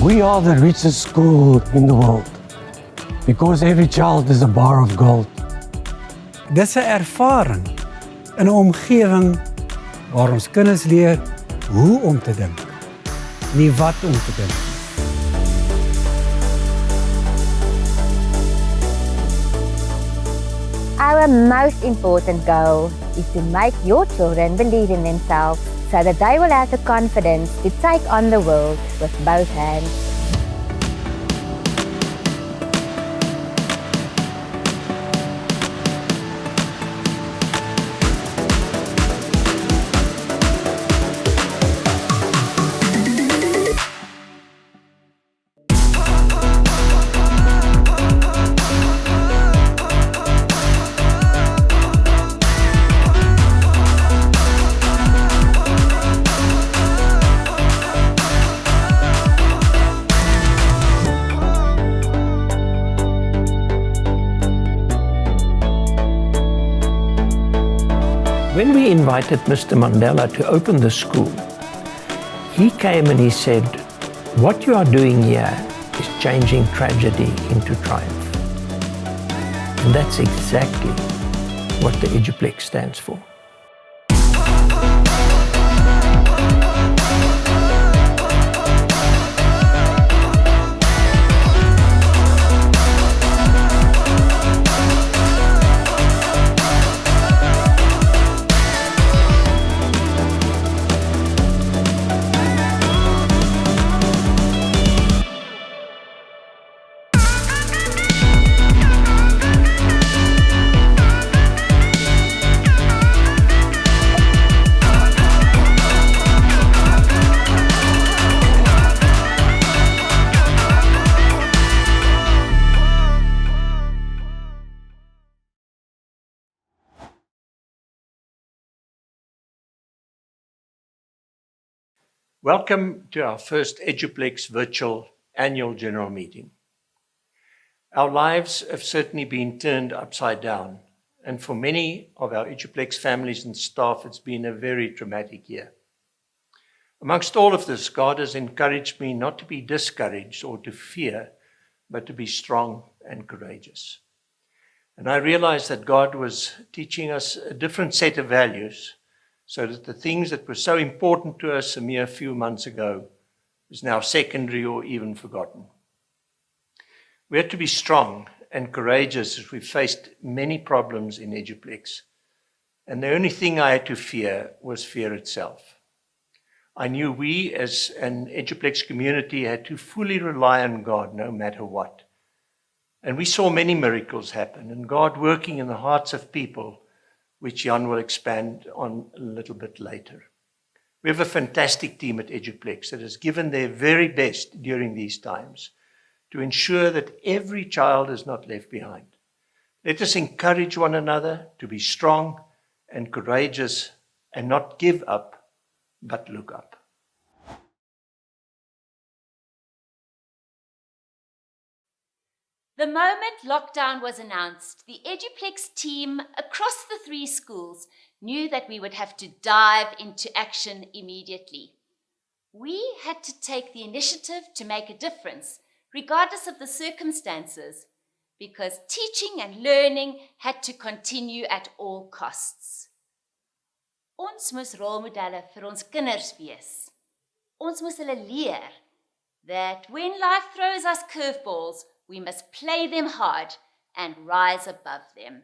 We are the richest school in the world because every child is a bar of gold. Dis 'n ervaring in 'n omgewing waar ons kinders leer hoe om te dink, nie wat om te dink. Our most important goal is to make your children believe in themselves so that they will have the confidence to take on the world with both hands. When we invited Mr. Mandela to open the school, he came and he said, what you are doing here is changing tragedy into triumph. And that's exactly what the Eduplex stands for. Welcome to our first Eduplex virtual annual general meeting. Our lives have certainly been turned upside down, and for many of our Eduplex families and staff, it's been a very traumatic year. Amongst all of this, God has encouraged me not to be discouraged or to fear, but to be strong and courageous. And I realized that God was teaching us a different set of values, so that the things that were so important to us a mere few months ago is now secondary or even forgotten. We had to be strong and courageous as we faced many problems in Eduplex, and the only thing I had to fear was fear itself. I knew we as an Eduplex community had to fully rely on God no matter what. And we saw many miracles happen, and God working in the hearts of people, which Jan will expand on a little bit later. We have a fantastic team at Eduplex that has given their very best during these times to ensure that every child is not left behind. Let us encourage one another to be strong and courageous and not give up, but look up. The moment lockdown was announced, the Eduplex team across the 3 schools knew that we would have to dive into action immediately. We had to take the initiative to make a difference, regardless of the circumstances, because teaching and learning had to continue at all costs. Ons moes rolmodelle vir ons kinders wees. Ons moes hulle leer that when life throws us curveballs, we must play them hard and rise above them.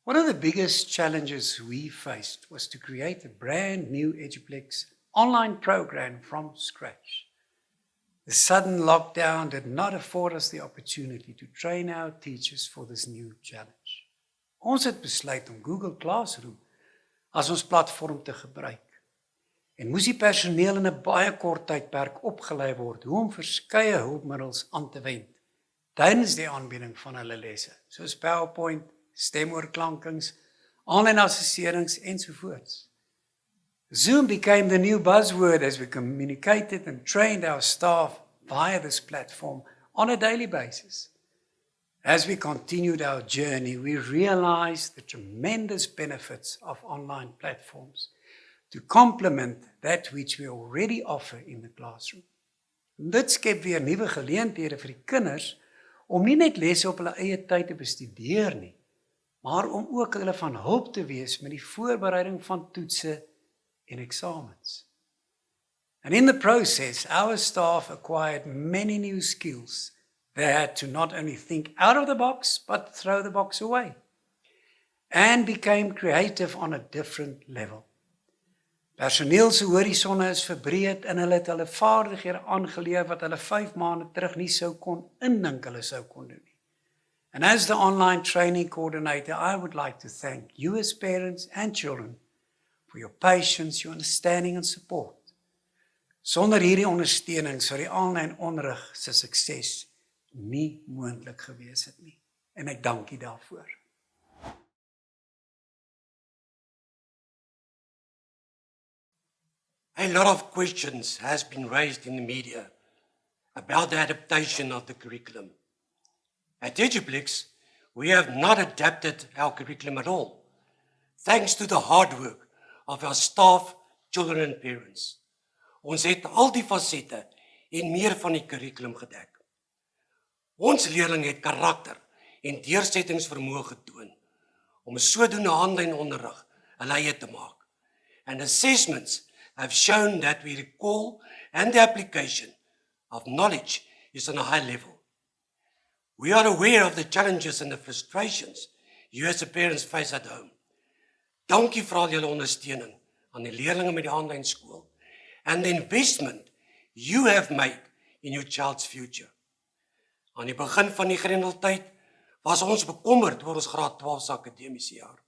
One of the biggest challenges we faced was to create a brand new Eduplex online program from scratch. The sudden lockdown did not afford us the opportunity to train our teachers for this new challenge. Ons het besluit om Google Classroom as ons platform te gebruik. En moes die personeel in 'n baie kort tydperk opgelei word hoe om verskeie hulpmiddels aan te wend tydens die aanbieding van hulle lesse, soos PowerPoint, stemoorklankings, aanlyn assesserings ensovoorts. Zoom became the new buzzword as we communicated and trained our staff via this platform on a daily basis. As we continued our journey, we realized the tremendous benefits of online platforms to complement that which we already offer in the classroom. Dit skep weer nuwe geleenthede vir die kinders om nie net lesse op hulle eie tyd te bestudeer nie, maar om ook hulle van hulp te wees met die voorbereiding van toetse en eksamens. And in the process, our staff acquired many new skills. They had to not only think out of the box, but throw the box away, and became creative on a different level. Personeel se horisonne is verbreed en hulle het hulle vaardighede aangeleer wat hulle 5 maande terug nie sou kon indink hulle sou kon doen nie. And as the online training coordinator, I would like to thank you as parents and children for your patience, your understanding and support. Sonder hierdie ondersteuning sou die aanlyn onderrig se sukses nie moontlik gewees het nie. En ek dank u daarvoor. A lot of questions has been raised in the media about the adaptation of the curriculum. At Eduplex, we have not adapted our curriculum at all, thanks to the hard work of our staff, children and parents. Ons het al die fasette en meer van die curriculum gedek. Ons leerlinge het karakter en deursettingsvermoë getoon om sodoende aanlyn onderrig hulle eie te maak. And assessments have shown that we recall and the application of knowledge is on a high level. We are aware of the challenges and the frustrations you as the parents face at home. Dankie vir al julle ondersteuning aan die leerlinge met die aanlyn skool and the investment you have made in your child's future. Aan die begin van die Grendeltyd was ons bekommerd oor ons graad 12 akademiese jaar.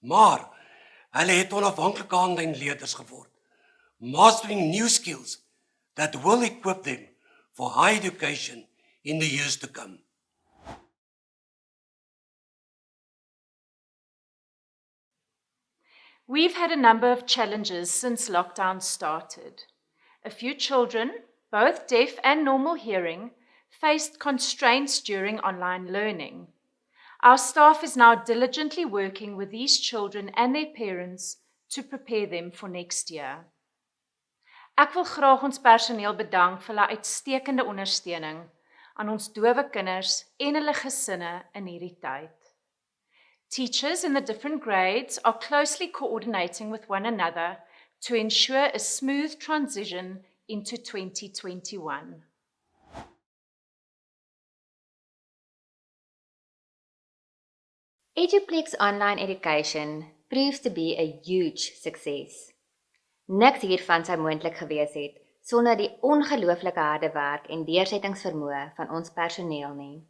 Maar hulle het onafhanklike aanlyn leerders geword, mastering new skills that will equip them for higher education in the years to come. We've had a number of challenges since lockdown started. A few children, both deaf and normal hearing, faced constraints during online learning. Our staff is now diligently working with these children and their parents to prepare them for next year. Ek wil graag ons personeel bedank vir hulle uitstekende ondersteuning aan ons dowe kinders en hulle gesinne in hierdie tyd. Teachers in the different grades are closely coordinating with one another to ensure a smooth transition into 2021. Eduplex online education proves to be a huge success. Niks hiervan sou moontlik gewees het sonder die ongelooflike harde werk en deursettingsvermoë van ons personeel nie.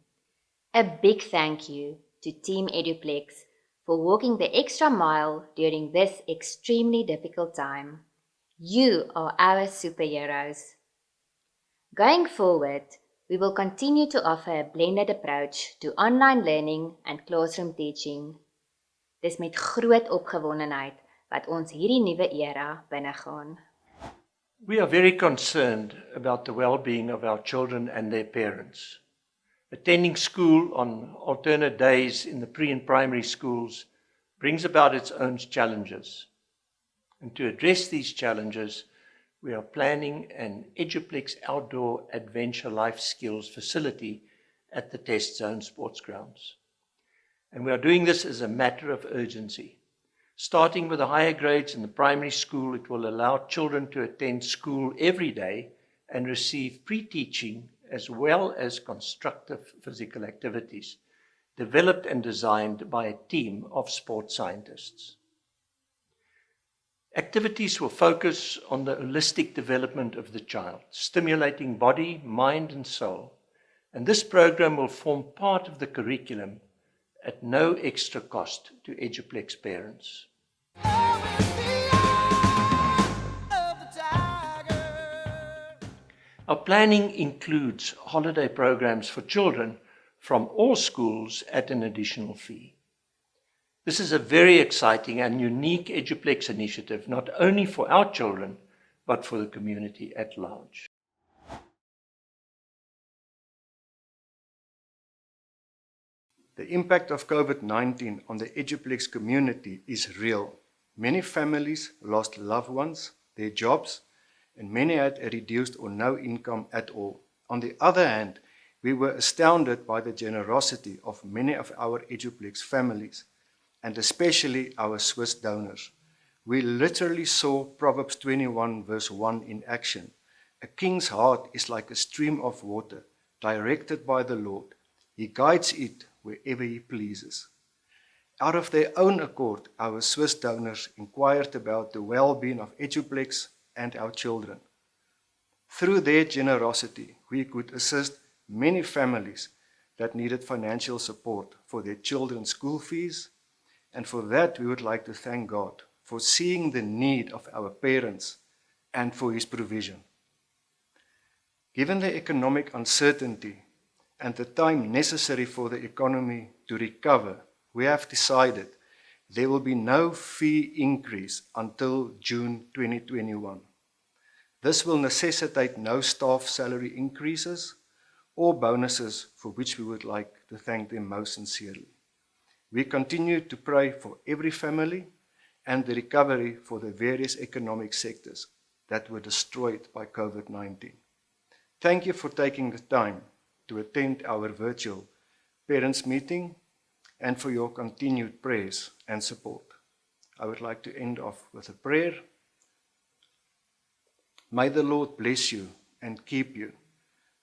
A big thank you to Team Eduplex for walking the extra mile during this extremely difficult time. You are our superheroes. Going forward, we will continue to offer a blended approach to online learning and classroom teaching. Dis met groot opgewondenheid wat ons hierdie nuwe era binnegaan. We are very concerned about the well-being of our children and their parents. Attending school on alternate days in the pre- and primary schools brings about its own challenges. And to address these challenges, we are planning an Eduplex outdoor adventure life skills facility at the Test Zone Sports Grounds. And we are doing this as a matter of urgency. Starting with the higher grades in the primary school, it will allow children to attend school every day and receive pre-teaching as well as constructive physical activities, developed and designed by a team of sports scientists. Activities will focus on the holistic development of the child, stimulating body, mind, and soul. And this program will form part of the curriculum at no extra cost to Eduplex parents. Our planning includes holiday programs for children from all schools at an additional fee. This is a very exciting and unique Eduplex initiative, not only for our children, but for the community at large. The impact of COVID-19 on the Eduplex community is real. Many families lost loved ones, their jobs, and many had a reduced or no income at all. On the other hand, we were astounded by the generosity of many of our Eduplex families, and especially our Swiss donors. We literally saw Proverbs 21 verse 1 in action. A king's heart is like a stream of water, directed by the Lord. He guides it wherever he pleases. Out of their own accord, our Swiss donors inquired about the well-being of Eduplex and our children. Through their generosity, we could assist many families that needed financial support for their children's school fees, and for that we would like to thank God for seeing the need of our parents and for His provision. Given the economic uncertainty and the time necessary for the economy to recover, we have decided there will be no fee increase until June 2021. This will necessitate no staff salary increases or bonuses, for which we would like to thank them most sincerely. We continue to pray for every family and the recovery for the various economic sectors that were destroyed by COVID-19. Thank you for taking the time to attend our virtual parents' meeting and for your continued prayers and support. I would like to end off with a prayer. May the Lord bless you and keep you.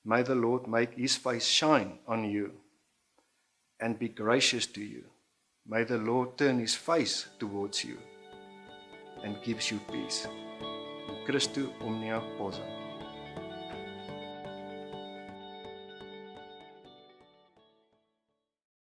May the Lord make His face shine on you and be gracious to you. May the Lord turn His face towards you and gives you peace. In Christu omnia posa.